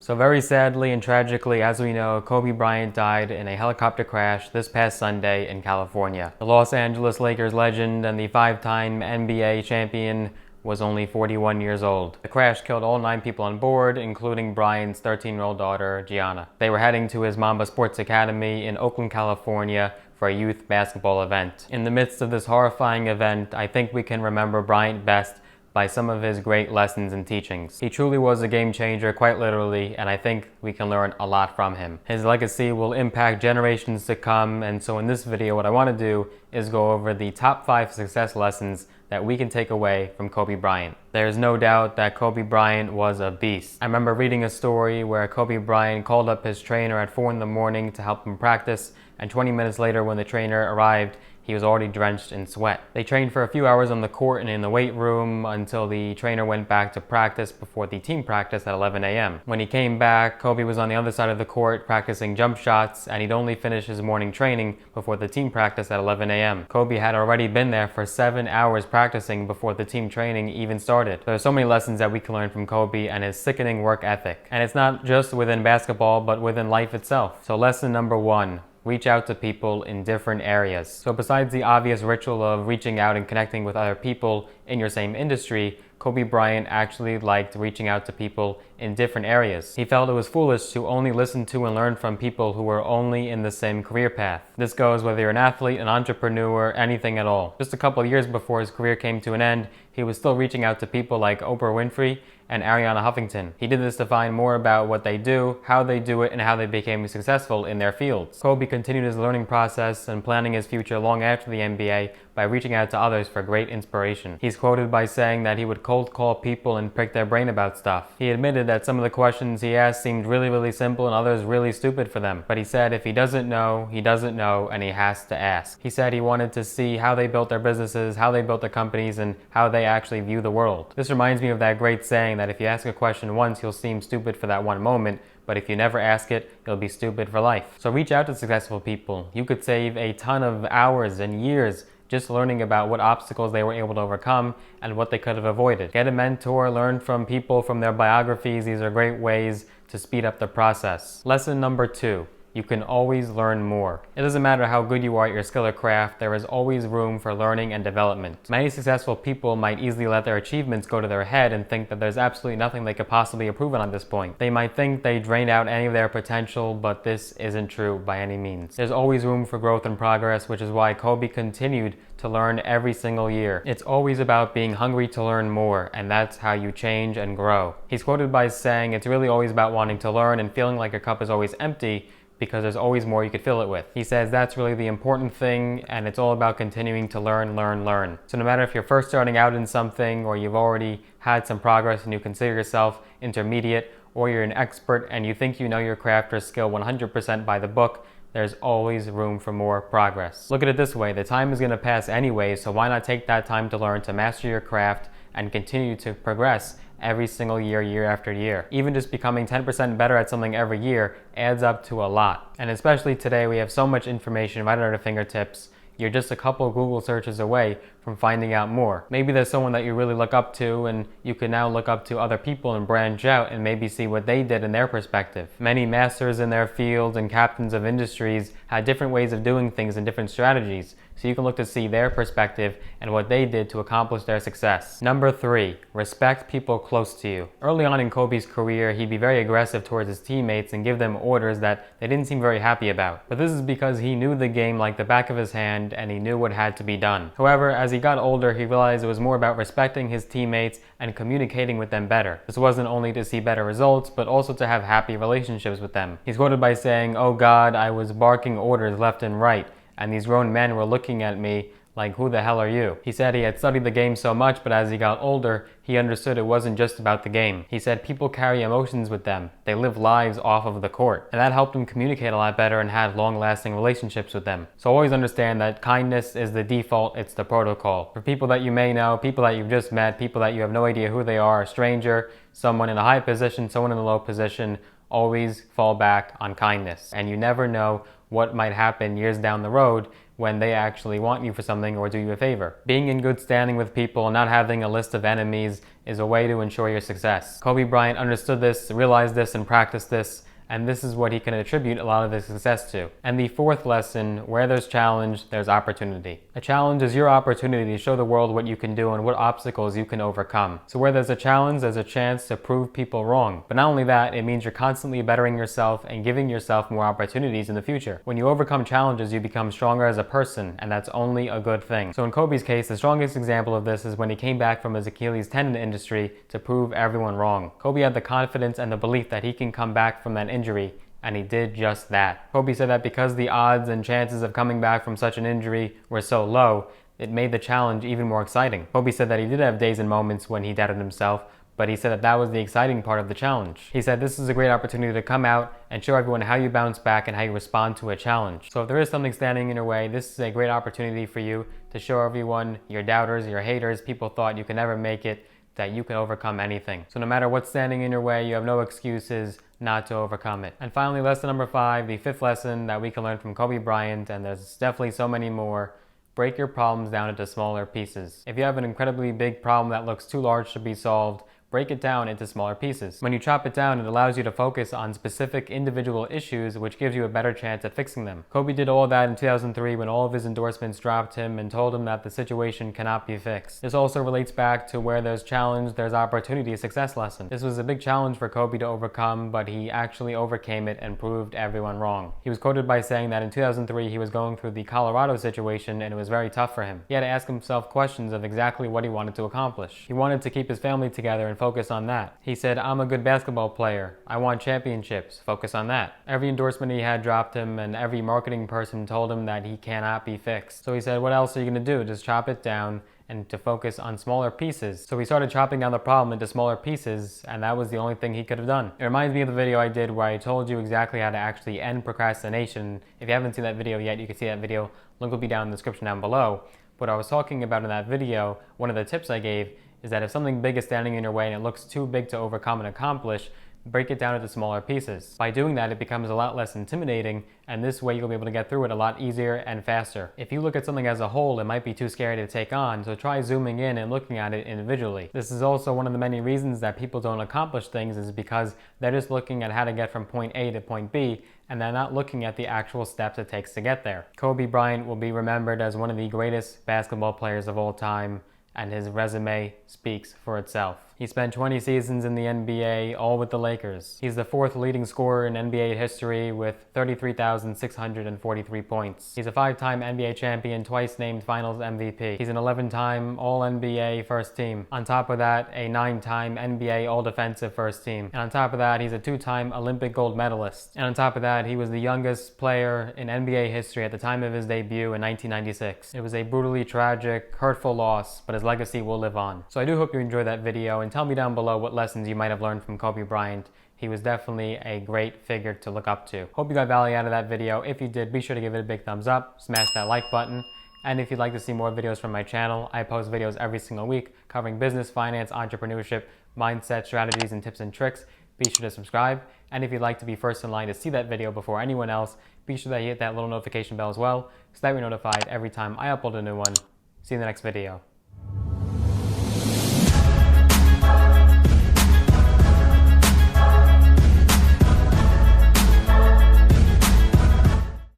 So very sadly and tragically, as we know, Kobe Bryant died in a helicopter crash this past Sunday in California. The Los Angeles Lakers legend and the five-time NBA champion was only 41 years old. The crash killed all 9 people on board, including Bryant's 13-year-old daughter, Gianna. They were heading to his Mamba Sports Academy in Oakland, California for a youth basketball event. In the midst of this horrifying event, I think we can remember Bryant best by some of his great lessons and teachings. He truly was a game changer, quite literally, and I think we can learn a lot from him. His legacy will impact generations to come, and so in this video what I want to do is go over the top 5 success lessons that we can take away from Kobe Bryant. There's no doubt that Kobe Bryant was a beast. I remember reading a story where Kobe Bryant called up his trainer at 4 in the morning to help him practice, and 20 minutes later when the trainer arrived, he was already drenched in sweat. They trained for a few hours on the court and in the weight room until the trainer went back to practice before the team practice at 11 a.m. When he came back, Kobe was on the other side of the court practicing jump shots, and he'd only finished his morning training before the team practice at 11 a.m. Kobe had already been there for 7 hours practicing before the team training even started. There are so many lessons that we can learn from Kobe and his sickening work ethic. And it's not just within basketball, but within life itself. So lesson number 1. Reach out to people in different areas. So besides the obvious ritual of reaching out and connecting with other people in your same industry, Kobe Bryant actually liked reaching out to people in different areas. He felt it was foolish to only listen to and learn from people who were only in the same career path. This goes whether you're an athlete, an entrepreneur, anything at all. Just a couple of years before his career came to an end, he was still reaching out to people like Oprah Winfrey and Ariana Huffington. He did this to find more about what they do, how they do it, and how they became successful in their fields. Kobe continued his learning process and planning his future long after the NBA by reaching out to others for great inspiration. He's quoted by saying that he would cold call people and pick their brain about stuff. He admitted that some of the questions he asked seemed really simple and others really stupid for them. But he said if he doesn't know, and he has to ask. He said he wanted to see how they built their businesses, how they built their companies, and how they actually view the world. This reminds me of that great saying that if you ask a question once, you'll seem stupid for that one moment, but if you never ask it, you'll be stupid for life. So reach out to successful people. You could save a ton of hours and years just learning about what obstacles they were able to overcome and what they could have avoided. Get a mentor, learn from people, from their biographies. These are great ways to speed up the process. Lesson number 2. You can always learn more. It doesn't matter how good you are at your skill or craft, there is always room for learning and development. Many successful people might easily let their achievements go to their head and think that there's absolutely nothing they could possibly improve on at this point. They might think they drained out any of their potential, but this isn't true by any means. There's always room for growth and progress, which is why Kobe continued to learn every single year. It's always about being hungry to learn more, and that's how you change and grow. He's quoted by saying, it's really always about wanting to learn and feeling like your cup is always empty, because there's always more you could fill it with. He says that's really the important thing, and it's all about continuing to learn. So no matter if you're first starting out in something, or you've already had some progress and you consider yourself intermediate, or you're an expert and you think you know your craft or skill 100% by the book, there's always room for more progress. Look at it this way, the time is going to pass anyway, so why not take that time to learn, to master your craft, and continue to progress every single year, year after year. Even just becoming 10% better at something every year adds up to a lot. And especially today, we have so much information right at our fingertips. You're just a couple of Google searches away from finding out more. Maybe there's someone that you really look up to, and you can now look up to other people and branch out and maybe see what they did in their perspective. Many masters in their fields and captains of industries had different ways of doing things and different strategies, so you can look to see their perspective and what they did to accomplish their success. Number 3, respect people close to you. Early on in Kobe's career, he'd be very aggressive towards his teammates and give them orders that they didn't seem very happy about. But this is because he knew the game like the back of his hand and he knew what had to be done. However, as he got older, he realized it was more about respecting his teammates and communicating with them better. This wasn't only to see better results, but also to have happy relationships with them. He's quoted by saying, "Oh God, I was barking orders left and right, and these grown men were looking at me like, who the hell are you?" He said he had studied the game so much, but as he got older, he understood it wasn't just about the game. He said people carry emotions with them. They live lives off of the court. And that helped him communicate a lot better and had long-lasting relationships with them. So always understand that kindness is the default, it's the protocol. For people that you may know, people that you've just met, people that you have no idea who they are, a stranger, someone in a high position, someone in a low position, always fall back on kindness. And you never know what might happen years down the road when they actually want you for something or do you a favor. Being in good standing with people and not having a list of enemies is a way to ensure your success. Kobe Bryant understood this, realized this, and practiced this, and this is what he can attribute a lot of his success to. And the fourth lesson, where there's challenge, there's opportunity. A challenge is your opportunity to show the world what you can do and what obstacles you can overcome. So where there's a challenge, there's a chance to prove people wrong. But not only that, it means you're constantly bettering yourself and giving yourself more opportunities in the future. When you overcome challenges, you become stronger as a person, and that's only a good thing. So in Kobe's case, the strongest example of this is when he came back from his Achilles tendon injury to prove everyone wrong. Kobe had the confidence and the belief that he can come back from that injury, and he did just that. Kobe said that because the odds and chances of coming back from such an injury were so low, it made the challenge even more exciting. Kobe said that he did have days and moments when he doubted himself, but he said that that was the exciting part of the challenge. He said this is a great opportunity to come out and show everyone how you bounce back and how you respond to a challenge. So if there is something standing in your way, this is a great opportunity for you to show everyone, your doubters, your haters, people thought you could never make it, that you can overcome anything. So no matter what's standing in your way, you have no excuses not to overcome it. And finally, lesson number 5, the fifth lesson that we can learn from Kobe Bryant, and there's definitely so many more: break your problems down into smaller pieces. If you have an incredibly big problem that looks too large to be solved, break it down into smaller pieces. When you chop it down, it allows you to focus on specific individual issues, which gives you a better chance at fixing them. Kobe did all of that in 2003 when all of his endorsements dropped him and told him that the situation cannot be fixed. This also relates back to where there's challenge, there's opportunity, a success lesson. This was a big challenge for Kobe to overcome, but he actually overcame it and proved everyone wrong. He was quoted by saying that in 2003 he was going through the Colorado situation and it was very tough for him. He had to ask himself questions of exactly what he wanted to accomplish. He wanted to keep his family together and focus on that. He said, I'm a good basketball player. I want championships. Focus on that. Every endorsement he had dropped him, and every marketing person told him that he cannot be fixed. So he said, what else are you going to do? Just chop it down and to focus on smaller pieces. So he started chopping down the problem into smaller pieces, and that was the only thing he could have done. It reminds me of the video I did where I told you exactly how to actually end procrastination. If you haven't seen that video yet, you can see that video. Link will be down in the description down below. What I was talking about in that video, one of the tips I gave, is that if something big is standing in your way and it looks too big to overcome and accomplish, break it down into smaller pieces. By doing that, it becomes a lot less intimidating, and this way you'll be able to get through it a lot easier and faster. If you look at something as a whole, it might be too scary to take on, so try zooming in and looking at it individually. This is also one of the many reasons that people don't accomplish things, is because they're just looking at how to get from point A to point B, and they're not looking at the actual steps it takes to get there. Kobe Bryant will be remembered as one of the greatest basketball players of all time, and his resume speaks for itself. He spent 20 seasons in the NBA, all with the Lakers. He's the 4th leading scorer in NBA history with 33,643 points. He's a 5-time NBA champion, twice named Finals MVP. He's an 11-time All-NBA first team. On top of that, a 9-time NBA All-Defensive first team. And on top of that, he's a 2-time Olympic gold medalist. And on top of that, he was the youngest player in NBA history at the time of his debut in 1996. It was a brutally tragic, hurtful loss, but his legacy will live on. So I do hope you enjoyed that video, and tell me down below what lessons you might have learned from Kobe Bryant. He was definitely a great figure to look up to. Hope you got value out of that video. If you did, be sure to give it a big thumbs up, smash that like button, and if you'd like to see more videos from my channel, I post videos every single week covering business, finance, entrepreneurship, mindset, strategies, and tips and tricks. Be sure to subscribe, and if you'd like to be first in line to see that video before anyone else, be sure that you hit that little notification bell as well, so that you're notified every time I upload a new one. See you in the next video.